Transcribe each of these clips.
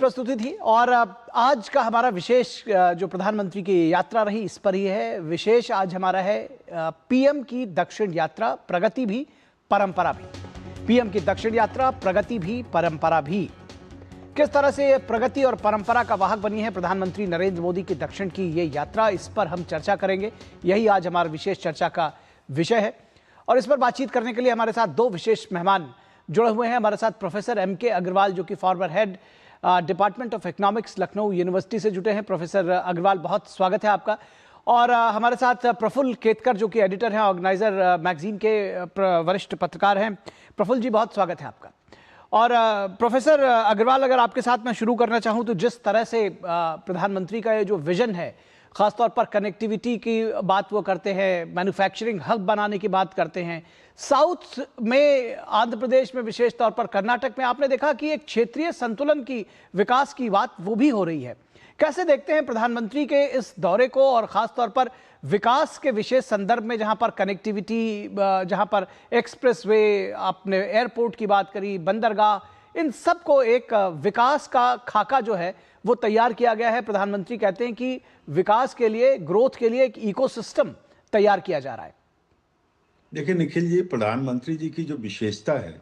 प्रस्तुति थी और आज का हमारा विशेष जो प्रधानमंत्री की यात्रा रही इस पर ही है। विशेष आज हमारा है पीएम की दक्षिण यात्रा, प्रगति भी परंपरा भी। पीएम की दक्षिण यात्रा, प्रगति भी परंपरा भी। किस तरह से प्रगति और परंपरा का वाहक बनी है प्रधानमंत्री नरेंद्र मोदी की दक्षिण की ये यात्रा, इस पर हम चर्चा करेंगे। यही आज हमारा विशेष चर्चा का विषय है और इस पर बातचीत करने के लिए हमारे साथ दो विशेष मेहमान जुड़े हुए हैं। हमारे साथ प्रोफेसर एम.के. अग्रवाल, जो कि farmer head department of economics, Lucknow university से जुटे हैं। प्रोफेसर अग्रवाल, बहुत स्वागत है आपका। और हमारे साथ प्रफुल्ल केतकर, जो कि एडिटर हैं, ऑर्गेनाइजर मैगजीन के वरिष्ठ पत्रकार हैं। प्रफुल्ल जी, बहुत स्वागत है आपका। और प्रोफेसर अग्रवाल, अगर आपके साथ मैं शुरू करना चाहूँ तो जिस तरह से प्रधानमंत्री का ये जो विजन है, खासतौर पर कनेक्टिविटी की बात वो करते हैं, मैन्युफैक्चरिंग हब बनाने की बात करते हैं, साउथ में, आंध्र प्रदेश में, विशेष तौर पर कर्नाटक में आपने देखा कि एक क्षेत्रीय संतुलन की, विकास की बात वो भी हो रही है। कैसे देखते हैं प्रधानमंत्री के इस दौरे को और खासतौर पर विकास के विशेष संदर्भ में, जहां पर कनेक्टिविटी, जहां पर एक्सप्रेसवे, आपने एयरपोर्ट की बात करी, बंदरगाह, इन सब को एक विकास का खाका जो है वो तैयार किया गया है। प्रधानमंत्री कहते हैं कि विकास के लिए, ग्रोथ के लिए एक इकोसिस्टम तैयार किया जा रहा है। देखिए निखिल जी, प्रधानमंत्री जी की जो विशेषता है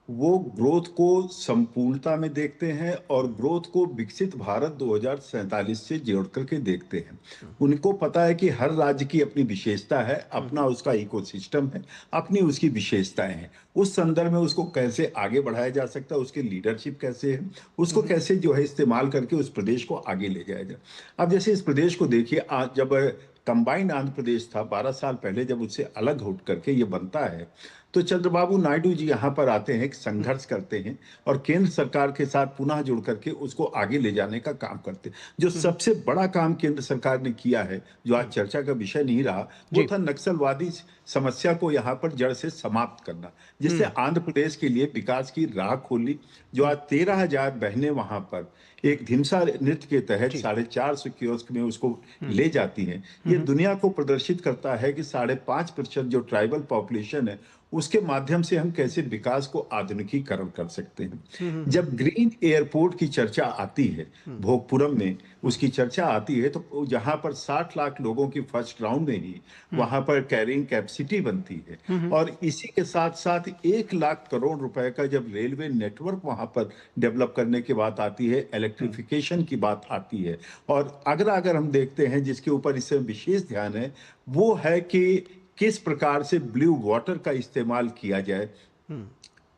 वो ग्रोथ को संपूर्णता में देखते हैं और ग्रोथ को विकसित भारत 2047 से जोड़ करके देखते हैं। उनको पता है कि हर राज्य की अपनी विशेषता है, अपना उसका इकोसिस्टम है, अपनी उसकी विशेषताएं हैं। उस संदर्भ में उसको कैसे आगे बढ़ाया जा सकता है, उसकी लीडरशिप कैसे है, उसको कैसे जो है इस्तेमाल करके उस प्रदेश को आगे ले जाया जाए। अब जैसे इस प्रदेश को देखिए, आज जब कंबाइंड आंध्र प्रदेश था 12 साल पहले, जब उससे अलग उठ करके ये बनता है, तो चंद्रबाबू नायडू जी यहाँ पर आते हैं, एक संघर्ष करते हैं और केंद्र सरकार के साथ पुनः जुड़ करके उसको आगे ले जाने का काम करते हैं। जो सबसे बड़ा काम केंद्र सरकार ने किया है, जो आज चर्चा का विषय नहीं रहा, वो था नक्सलवादी समस्या को यहाँ पर जड़ से समाप्त करना, जिससे आंध्र प्रदेश के लिए विकास की राह खोली। जो आज 13,000 बहनें वहां पर एक ढिमसा नृत्य के तहत 450 कियोस्क में उसको ले जाती हैं। ये दुनिया को प्रदर्शित करता है कि 5.5% जो ट्राइबल पॉपुलेशन है, उसके माध्यम से हम कैसे विकास को आधुनिकीकरण कर सकते हैं। जब ग्रीन एयरपोर्ट की चर्चा आती है, भोगपुरम में उसकी चर्चा आती है, तो जहां पर 60 लाख लोगों की फर्स्ट राउंड में ही वहां पर कैरिंग कैपेसिटी बनती है और इसी के साथ साथ 1 लाख करोड़ रुपए का जब रेलवे नेटवर्क वहां पर डेवलप करने की बात आती है, इलेक्ट्रिफिकेशन की बात आती है। और अगर हम देखते हैं, जिसके ऊपर इससे विशेष ध्यान है, वो है कि किस प्रकार से ब्लू वाटर का इस्तेमाल किया जाए,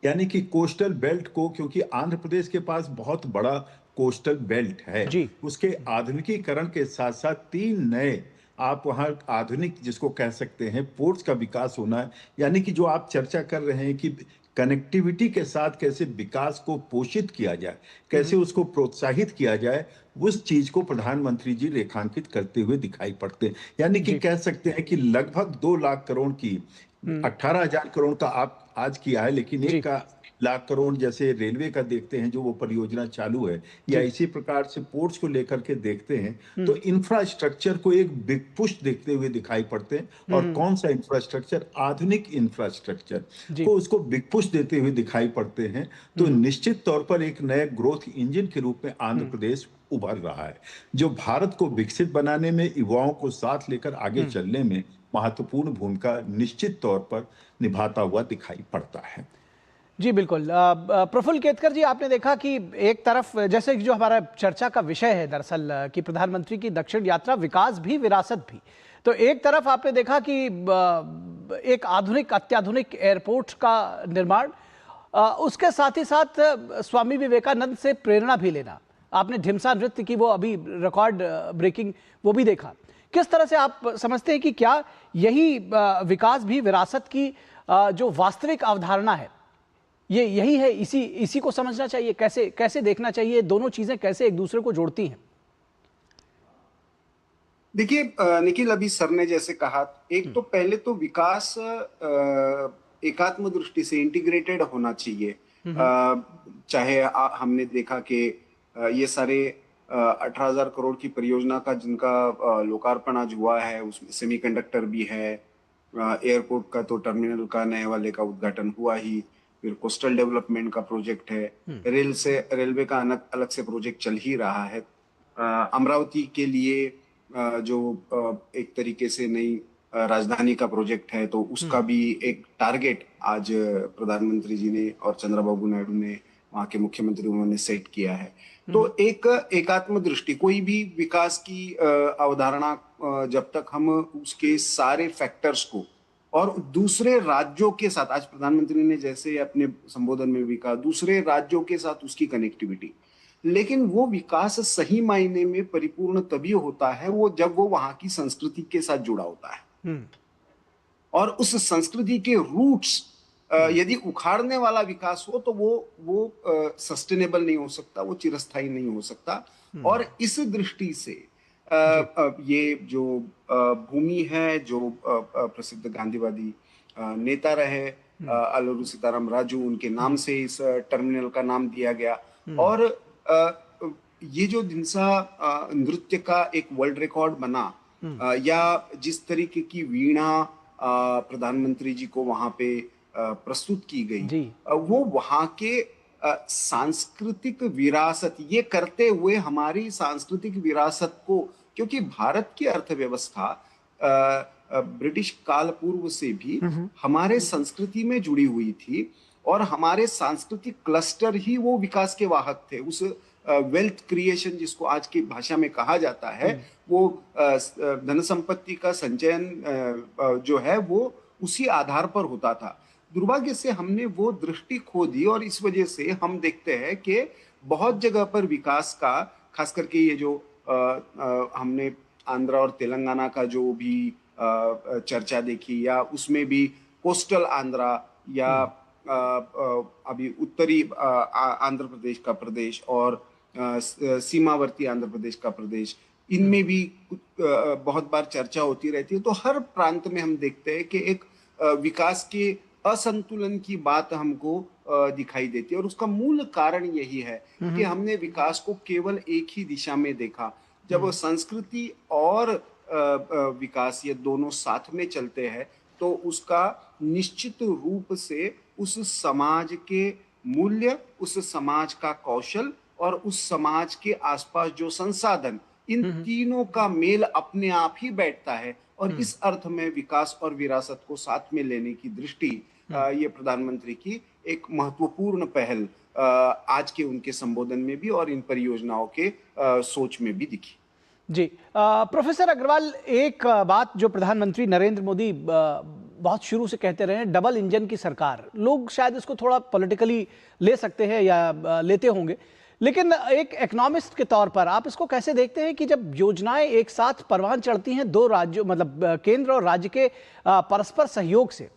यानी कि कोस्टल बेल्ट को, क्योंकि आंध्र प्रदेश के पास बहुत बड़ा कोस्टल बेल्ट है, उसके आधुनिकीकरण के साथ साथ 3 नए आप वहां आधुनिक, जिसको कह सकते हैं, पोर्ट्स का विकास होना है। यानी कि जो आप चर्चा कर रहे हैं कि कनेक्टिविटी के साथ कैसे विकास को पोषित किया जाए, कैसे उसको प्रोत्साहित किया जाए, उस चीज को प्रधानमंत्री जी रेखांकित करते हुए दिखाई पड़ते हैं। यानी कि कह सकते हैं कि लगभग 2 लाख करोड़ की, 18,000 करोड़ का आप आज किया है, लेकिन 1 लाख करोड़ जैसे रेलवे का देखते हैं, जो वो परियोजना चालू है, या इसी प्रकार से पोर्ट्स को लेकर के देखते हैं, तो इंफ्रास्ट्रक्चर को एक बिग पुश देखते हुए दिखाई पड़ते हैं। और कौन सा इंफ्रास्ट्रक्चर? आधुनिक इंफ्रास्ट्रक्चर को उसको बिग पुश देते हुए दिखाई पड़ते हैं। तो निश्चित तौर पर एक नए ग्रोथ इंजन के रूप में आंध्र प्रदेश उभर रहा है, जो भारत को विकसित बनाने में, युवाओं को साथ लेकर आगे चलने में महत्वपूर्ण भूमिका निश्चित तौर पर निभाता हुआ दिखाई पड़ता है। जी बिल्कुल। प्रफुल्ल केतकर जी, आपने देखा कि एक तरफ, जैसे जो हमारा चर्चा का विषय है दरअसल, कि प्रधानमंत्री की दक्षिण यात्रा, विकास भी विरासत भी, तो एक तरफ आपने देखा कि एक आधुनिक, अत्याधुनिक एयरपोर्ट का निर्माण, उसके साथ ही साथ स्वामी विवेकानंद से प्रेरणा भी लेना। आपने ढिमसा नृत्य की वो अभी रिकॉर्ड ब्रेकिंग वो भी देखा। किस तरह से आप समझते हैं कि क्या यही विकास भी विरासत की जो वास्तविक अवधारणा है, ये यही है, इसी को समझना चाहिए? कैसे देखना चाहिए? दोनों चीजें कैसे एक दूसरे को जोड़ती हैं? देखिए निखिल, अभी सर ने जैसे कहा, एक तो पहले तो विकास एकात्म दृष्टि से इंटीग्रेटेड होना चाहिए। चाहे हमने देखा कि ये सारे 18,000 करोड़ की परियोजना का जिनका लोकार्पण आज हुआ है, उसमें सेमीकंडक्टर भी है, एयरपोर्ट का तो टर्मिनल का नए वाले का उद्घाटन हुआ ही, फिर कोस्टल डेवलपमेंट का प्रोजेक्ट है, रेलवे का अलग अलग से प्रोजेक्ट चल ही रहा है। अमरावती के लिए जो एक तरीके से नई राजधानी का प्रोजेक्ट है, तो उसका भी एक टारगेट आज प्रधानमंत्री जी ने और चंद्रबाबू नायडू ने, वहाँ के मुख्यमंत्री, उन्होंने सेट किया है। तो एक एकात्म दृष्टि, कोई भी विकास की अवधारणा जब तक हम उसके सारे फैक्टर्स को और दूसरे राज्यों के साथ, आज प्रधानमंत्री ने जैसे अपने संबोधन में भी कहा, दूसरे राज्यों के साथ उसकी कनेक्टिविटी, लेकिन वो विकास सही मायने में परिपूर्ण तभी होता है वो जब वो वहां की संस्कृति के साथ जुड़ा होता है। और उस संस्कृति के रूट्स यदि उखाड़ने वाला विकास हो तो वो सस्टेनेबल नहीं हो सकता, वो चिरस्थायी नहीं हो सकता। और इस दृष्टि से ये जो भूमि है, जो प्रसिद्ध गांधीवादी नेता रहे आलूरू सीताराम राजू, उनके नाम से इस टर्मिनल का नाम दिया गया। और ये जो धिंसा नृत्य का एक वर्ल्ड रिकॉर्ड बना, या जिस तरीके की वीणा प्रधानमंत्री जी को वहां पे प्रस्तुत की गई, वो वहां के सांस्कृतिक विरासत, ये करते हुए हमारी सांस्कृतिक विरासत को, क्योंकि भारत की अर्थव्यवस्था ब्रिटिश काल पूर्व से भी हमारे संस्कृति में जुड़ी हुई थी, और हमारे सांस्कृतिक क्लस्टर ही वो विकास के वाहक थे। उस वेल्थ क्रिएशन जिसको आज की भाषा में कहा जाता है, वो धन संपत्ति का संचयन जो है वो उसी आधार पर होता था। दुर्भाग्य से हमने वो दृष्टि खो दी, और इस वजह से हम देखते हैं कि बहुत जगह पर विकास का, खास करके ये जो हमने आंध्र और तेलंगाना का जो भी चर्चा देखी, या उसमें भी कोस्टल आंध्रा, या अभी उत्तरी आंध्र प्रदेश का प्रदेश और सीमावर्ती आंध्र प्रदेश का प्रदेश, इनमें भी बहुत बार चर्चा होती रहती है। तो हर प्रांत में हम देखते हैं कि एक विकास के असंतुलन की बात हमको दिखाई देती है, और उसका मूल कारण यही है कि हमने विकास को केवल एक ही दिशा में देखा। जब संस्कृति और विकास ये दोनों साथ में चलते हैं, तो उसका निश्चित रूप से उस समाज के मूल्य, उस समाज का कौशल और उस समाज के आसपास जो संसाधन, इन तीनों का मेल अपने आप ही बैठता है। और इस अर्थ में विकास और विरासत को साथ में लेने की दृष्टि ये प्रधानमंत्री की एक महत्वपूर्ण पहल आज के उनके संबोधन में भी और इन परियोजनाओं के सोच में भी दिखी। जी प्रोफेसर अग्रवाल, एक बात जो प्रधानमंत्री नरेंद्र मोदी बहुत शुरू से कहते रहे हैं, डबल इंजन की सरकार। लोग शायद इसको थोड़ा पॉलिटिकली ले सकते हैं या लेते होंगे, लेकिन एक इकोनॉमिस्ट के तौर पर आप इसको कैसे देखते हैं कि जब योजनाएं एक साथ परवान चढ़ती हैं दो राज्यों, मतलब केंद्र और राज्य के परस्पर सहयोग से,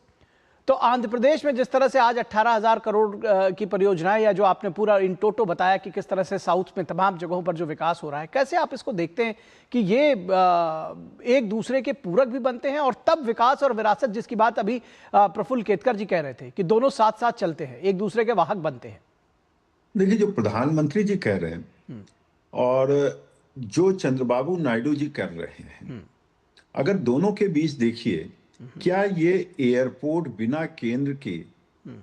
तो आंध्र प्रदेश में जिस तरह से आज 18,000 करोड़ की परियोजनाएं, या जो आपने पूरा इन टोटो बताया कि किस तरह से साउथ में तमाम जगहों पर जो विकास हो रहा है, कैसे आप इसको देखते हैं कि ये एक दूसरे के पूरक भी बनते हैं, और तब विकास और विरासत जिसकी बात अभी प्रफुल्ल केतकर जी कह रहे थे कि दोनों साथ साथ चलते हैं, एक दूसरे के वाहक बनते हैं? देखिए, जो प्रधानमंत्री जी कह रहे हैं और जो चंद्रबाबू नायडू जी कर रहे हैं, अगर दोनों के बीच देखिए, क्या ये एयरपोर्ट बिना केंद्र के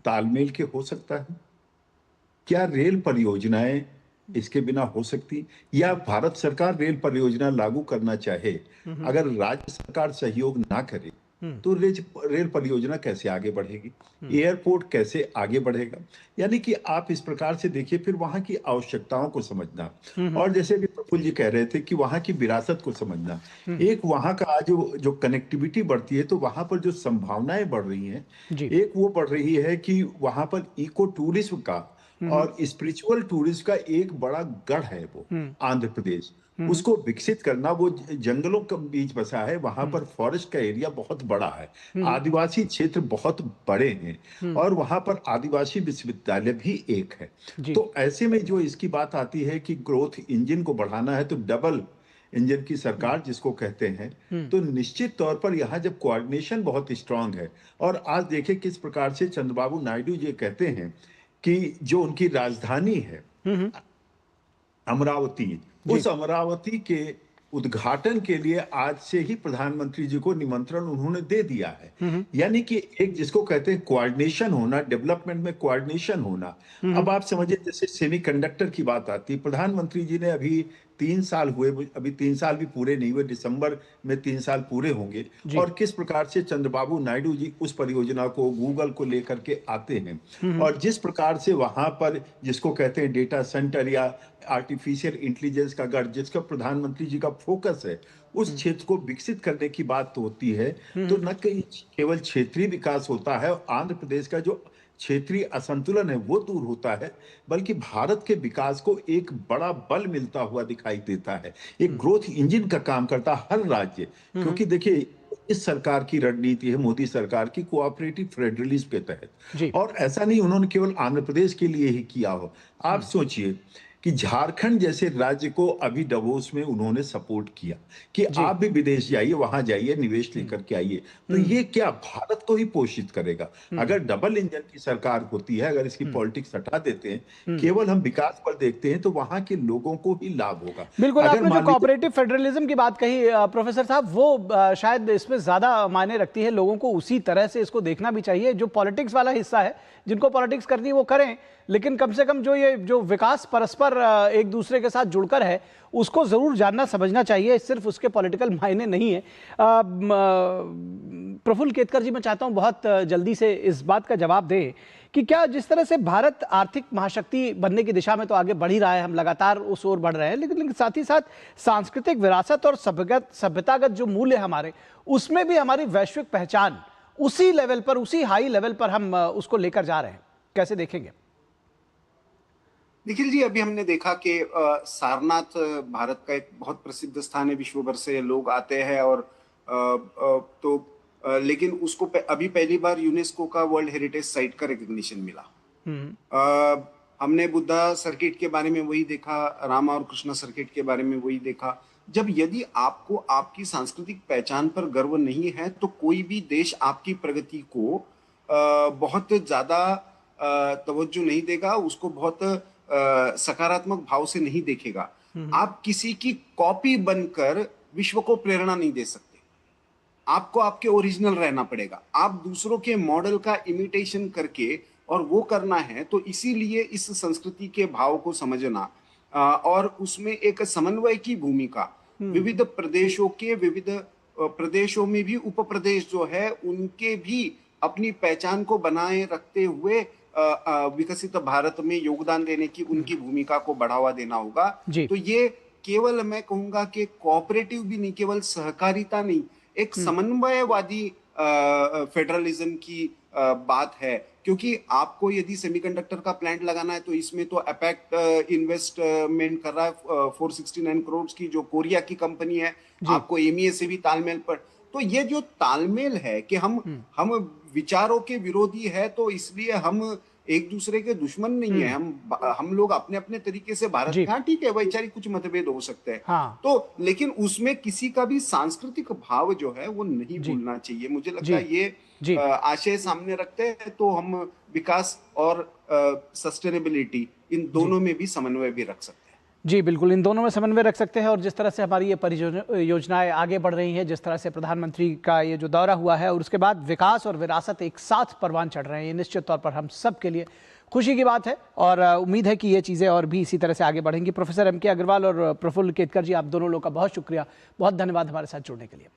तालमेल के हो सकता है? क्या रेल परियोजनाएं इसके बिना हो सकती? या भारत सरकार रेल परियोजना लागू करना चाहे, अगर राज्य सरकार सहयोग ना करे तो रेल परियोजना कैसे आगे बढ़ेगी? एयरपोर्ट कैसे आगे बढ़ेगा? यानी कि आप इस प्रकार से देखिए, फिर वहां की आवश्यकताओं को समझना, और जैसे भी प्रफुल्ल जी कह रहे थे कि वहां की विरासत को समझना। एक वहां का आज जो कनेक्टिविटी बढ़ती है, तो वहां पर जो संभावनाएं बढ़ रही हैं, एक वो बढ़ रही है कि वहां पर इको टूरिज्म का और स्पिरिचुअल टूरिज्म का एक बड़ा गढ़ है वो आंध्र प्रदेश, उसको विकसित करना। वो जंगलों के बीच बसा है, वहां पर फॉरेस्ट का एरिया बहुत बड़ा है, आदिवासी क्षेत्र बहुत बड़े हैं, और वहां पर आदिवासी विश्वविद्यालय भी एक है। तो ऐसे में जो इसकी बात आती है कि ग्रोथ इंजन को बढ़ाना है, तो डबल इंजन की सरकार जिसको कहते हैं, तो निश्चित तौर पर यहाँ जब कोऑर्डिनेशन बहुत स्ट्रांग है, और आज देखिए किस प्रकार से चंद्रबाबू नायडू जी कहते हैं कि जो उनकी राजधानी है अमरावती, उस अमरावती के उद्घाटन के लिए आज से ही प्रधानमंत्री जी को निमंत्रण उन्होंने दे दिया है। यानी कि एक जिसको कहते हैं कोऑर्डिनेशन होना, डेवलपमेंट में कोऑर्डिनेशन होना। अब आप समझिए जैसे सेमीकंडक्टर की बात आती है, प्रधानमंत्री जी ने अभी 3 साल हुए, अभी 3 साल भी पूरे नहीं हुए, दिसंबर में 3 साल पूरे होंगे, और किस प्रकार से चंद्रबाबू नायडू जी उस परियोजना को गूगल को लेकर के आते हैं, और जिस प्रकार से वहां पर जिसको कहते हैं डेटा सेंटर या आर्टिफिशियल इंटेलिजेंस का गढ़, जिसका प्रधानमंत्री जी का फोकस है, उस क्षेत्र को विकसित करने की बात तो होती है, तो न केवल क्षेत्रीय विकास होता है, आंध्र प्रदेश का जो क्षेत्रीय असंतुलन है वो दूर होता है, बल्कि भारत के विकास को एक बड़ा बल मिलता हुआ दिखाई देता है। एक ग्रोथ इंजन का काम करता है हर राज्य, क्योंकि देखिए इस सरकार की रणनीति है, मोदी सरकार की, कोऑपरेटिव फेडरलिज्म के तहत। और ऐसा नहीं उन्होंने केवल आंध्र प्रदेश के लिए ही किया हो। आप सोचिए कि झारखंड जैसे राज्य को अभी डवोस में उन्होंने सपोर्ट किया कि आप भी विदेश जाइए, वहां जाइए, निवेश लेकर के आइए। तो ये क्या भारत को ही पोषित करेगा। अगर डबल इंजन की सरकार होती है, अगर इसकी पॉलिटिक्स हटा देते हैं, केवल हम विकास पर देखते हैं, तो वहां के लोगों को ही लाभ होगा। बिल्कुल, आपने जो कोऑपरेटिव फेडरलिज्म की बात कही प्रोफेसर साहब, वो शायद इसमें ज्यादा मायने रखती है। लोगों को उसी तरह से इसको देखना भी चाहिए। जो पॉलिटिक्स वाला हिस्सा है, जिनको पॉलिटिक्स करनी है वो करें, लेकिन कम से कम जो विकास परस्पर एक दूसरे के साथ जुड़कर है, उसको जरूर जानना समझना चाहिए। सिर्फ उसके पॉलिटिकल मायने नहीं है। प्रफुल्ल केतकर जी, मैं चाहता हूं बहुत जल्दी से इस बात का जवाब दें कि क्या जिस तरह से भारत आर्थिक महाशक्ति बनने की दिशा में तो आगे बढ़ ही रहा है, हम लगातार उस ओर बढ़ रहे हैं, लेकिन साथ ही साथ सांस्कृतिक विरासत और सभ्यतागत जो मूल्य हमारे, उसमें भी हमारी वैश्विक पहचान उसी लेवल पर, उसी हाई लेवल पर हम उसको लेकर जा रहे हैं। कैसे देखेंगे? निखिल जी, अभी हमने देखा कि सारनाथ भारत का एक बहुत प्रसिद्ध स्थान है, विश्व भर से लोग आते हैं, और लेकिन उसको अभी पहली बार यूनेस्को का वर्ल्ड हेरिटेज साइट का रिकॉग्निशन मिला। हमने बुद्धा सर्किट के बारे में वही देखा, रामा और कृष्णा सर्किट के बारे में वही देखा। जब यदि आपको आपकी सांस्कृतिक पहचान पर गर्व नहीं है, तो कोई भी देश आपकी प्रगति को बहुत ज्यादा तवज्जो नहीं देगा, उसको बहुत सकारात्मक भाव से नहीं देखेगा। आप किसी की कॉपी बनकर विश्व को प्रेरणा नहीं दे सकते। आपको आपके ओरिजिनल रहना पड़ेगा। आप दूसरों के मॉडल का इमिटेशन करके और वो करना है, तो इसीलिए इस संस्कृति के भाव को समझना और उसमें एक समन्वय की भूमिका, विविध प्रदेशों के विविध प्रदेशों में भी उप प्रदेश जो है उनके भी अपनी पहचान को बनाए रखते हुए विकसित भारत में योगदान देने की उनकी भूमिका को बढ़ावा देना होगा। तो ये केवल मैं कहूंगा कि कोऑपरेटिव भी नहीं, केवल सहकारिता नहीं, एक समन्वयवादी फेडरलिज्म की बात है। क्योंकि आपको यदि सेमीकंडक्टर का प्लांट लगाना है, तो इसमें तो अपेक्ट इन्वेस्टमेंट कर रहा है 469 करोड़ की, जो कोरिया की कंपनी है। आपको एमईए से भी तालमेल पर, तो ये जो तालमेल है कि हम विचारों के विरोधी है, तो इसलिए हम एक दूसरे के दुश्मन नहीं है। हम लोग अपने अपने तरीके से भारत में, हाँ ठीक है, वैचारिक कुछ मतभेद हो सकते हैं, तो लेकिन उसमें किसी का भी सांस्कृतिक भाव जो है वो नहीं भूलना चाहिए। मुझे लगता है ये आशय सामने रखते हैं तो हम विकास और सस्टेनेबिलिटी इन दोनों में भी समन्वय भी रख सकते हैं। जी बिल्कुल, इन दोनों में समन्वय रख सकते हैं। और जिस तरह से हमारी ये परियोजनाएं आगे बढ़ रही हैं, जिस तरह से प्रधानमंत्री का ये जो दौरा हुआ है और उसके बाद विकास और विरासत एक साथ परवान चढ़ रहे हैं, ये निश्चित तौर पर हम सब के लिए खुशी की बात है और उम्मीद है कि ये चीज़ें और भी इसी तरह से आगे बढ़ेंगी। प्रोफेसर एम के अग्रवाल और प्रफुल्ल केतकर जी, आप दोनों लोगों का बहुत शुक्रिया, बहुत धन्यवाद हमारे साथ जुड़ने के लिए।